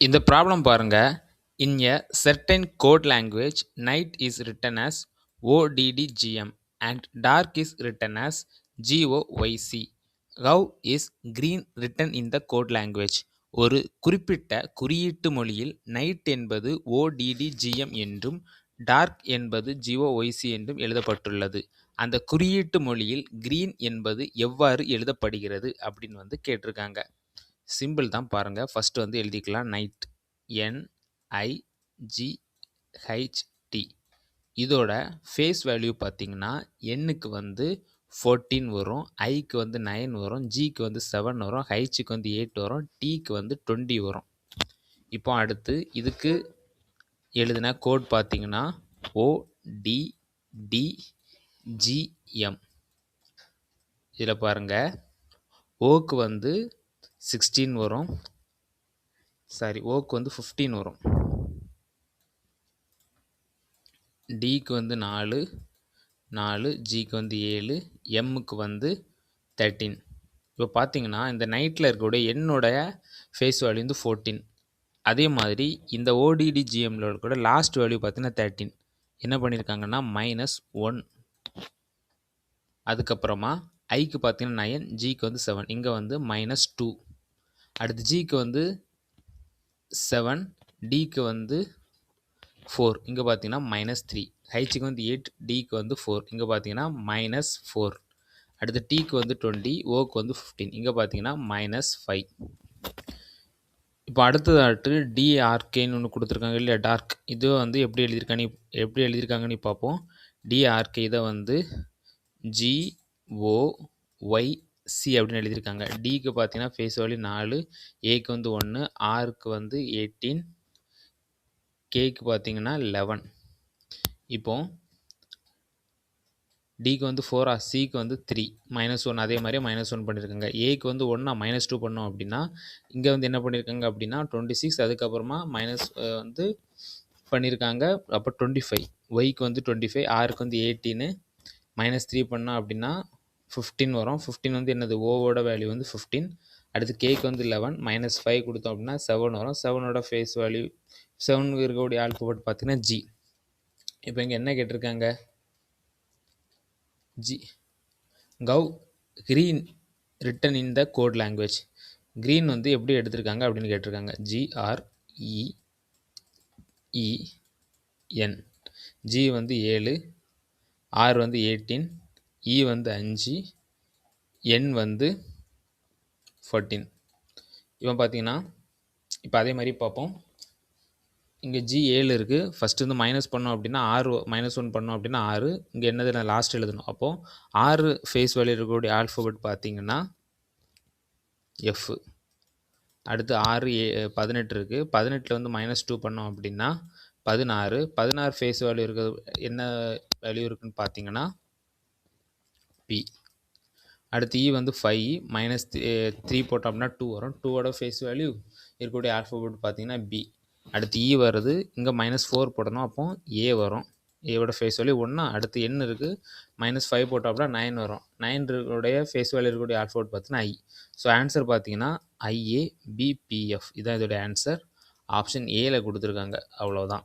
இந்த ப்ராப்ளம் பாருங்க. In a certain code language, night is written as ODDGM and dark is written as GOYC. How is green written in the code language? ஒரு குறிப்பிட்ட குறியீட்டு மொழியில் night என்பது ODDGM என்றும் dark என்பது GOYC என்றும் எழுதப்பட்டுள்ளது. அந்த குறியீட்டு மொழியில் கிரீன் என்பது எவ்வாறு எழுதப்படுகிறது அப்படின்னு கேட்டிருக்காங்க. சிம்பிள் தான் பாருங்க. ஃபர்ஸ்ட் எழுதிக்கலாம். Night NIGHT. இதோட ஃபேஸ் வேல்யூ பார்த்தீங்கன்னா எண்ணுக்கு 14 வரும், ஐக்கு 9 வரும், ஜிக்கு 7 வரும், ஹைச்சுக்கு 8 வரும், டீக்கு 20 வரும். இப்போ அடுத்து இதுக்கு எழுதின கோட் பார்த்தீங்கன்னா ODDGM. இதில் பாருங்க, ஓக்கு 16 வரும், ஓக்கு 15 வரும், டிக்கு 4, ஜிக்கு 7, எம்முக்கு 13. இப்போ பார்த்தீங்கன்னா இந்த நைட்டில் இருக்கக்கூடிய என்னோடைய ஃபேஸ் வேல்யூ 14. அதே மாதிரி இந்த ODDGMல கூட லாஸ்ட் வேல்யூ பார்த்தீங்கன்னா 13. என்ன பண்ணியிருக்காங்கன்னா -1. அதுக்கப்புறமா ஐக்கு பார்த்தீங்கன்னா 9, ஜிக்கு 7, இங்கே -2. அடுத்து ஜிக்கு 7, டிக்கு 4, இங்கே பார்த்தீங்கன்னா -3. ஹைச்சுக்கு 8, டிக்கு 4, இங்கே பார்த்தீங்கன்னா -4. அடுத்து டீக்கு 20, ஓக்கு 15, இங்கே பார்த்தீங்கன்னா -5. இப்போ அடுத்ததாட்டு டிஆர்கேன்னு ஒன்று கொடுத்துருக்காங்க இல்லையா, டார்க். இது எப்படி எழுதியிருக்காங்கன்னு பார்ப்போம். டிஆர்கே இதை GOYC அப்படின்னு எழுதியிருக்காங்க. டிக்கு பார்த்தீங்கன்னா ஃபேஸ் வேல்யூ 4, ஏக்கு 1, ஆருக்கு 18, கேக்கு பார்த்தீங்கன்னா 11. இப்போ டிக்கு 4, சிக்கு 3, -1. அதே மாதிரி -1 பண்ணியிருக்காங்க. ஏக்கு 1 -2 பண்ணோம் அப்படின்னா இங்கே என்ன பண்ணியிருக்காங்க அப்படின்னா 26. அதுக்கப்புறமா மைனஸ் பண்ணியிருக்காங்க, அப்போ 25. ஒய்க்கு 25, ஆருக்கு 18, -3 பண்ணோம் அப்படின்னா 15 வரும். 15 என்னது, ஓவோட வேல்யூ 15. அடுத்து கேக்கு 11, -5 கொடுத்தோம் அப்படின்னா 7 வரும். 7ஓட ஃபேஸ் வேல்யூ 7 இருக்கக்கூடிய ஆல்ஃபபெட் பார்த்தீங்கன்னா ஜி. இப்போ இங்கே என்ன கேட்டிருக்காங்க, G how green written in the code language. Green எப்படி எடுத்திருக்காங்க அப்படின்னு கேட்டிருக்காங்க. GREEN. G 7, R 18, E 5, N 14. இப்போ பார்த்தீங்கன்னா இப்போ அதே மாதிரி பார்ப்போம். இங்கே ஜி 7 இருக்குது. ஃபஸ்ட்டு மைனஸ் பண்ணோம் அப்படின்னா 6, -1 பண்ணோம் அப்படின்னா 6. இங்கே என்னது, நான் லாஸ்ட் எழுதணும். அப்போது 6 ஃபேஸ் வேல்யூ இருக்கக்கூடிய ஆல்ஃபபெட் பார்த்தீங்கன்னா எஃப். அடுத்து 6, 18 இருக்குது. 18ல் -2 பண்ணோம் அப்படின்னா 16. 16 ஃபேஸ் வேல்யூ இருக்கிறது என்ன வேல்யூ இருக்குன்னு பார்த்தீங்கன்னா பி. அடுத்து இ 5, -3 போட்டோம் அப்படின்னா 2 வரும். 2ஓட ஃபேஸ் வேல்யூ இருக்கக்கூடிய ஆல்ஃபபெட் பார்த்தீங்கன்னா பி. அடுத்து இ வருது, இங்கே -4 போடணும், அப்போ ஏ வரும். ஏவோட ஃபேஸ் வேல்யூ 1. அடுத்து என் இருக்குது, -5 போட்டோம் அப்படின்னா 9 வரும். 9 ஃபேஸ் வேல்யூ இருக்கக்கூடிய ஆல்ஃபபெட் பார்த்தீங்கன்னா ஐ. ஸோ ஆன்சர் பார்த்தீங்கன்னா IABPF. இதுதான் இதோடைய ஆன்சர். ஆப்ஷன் ஏல கொடுத்துருக்காங்க. அவ்வளோதான்.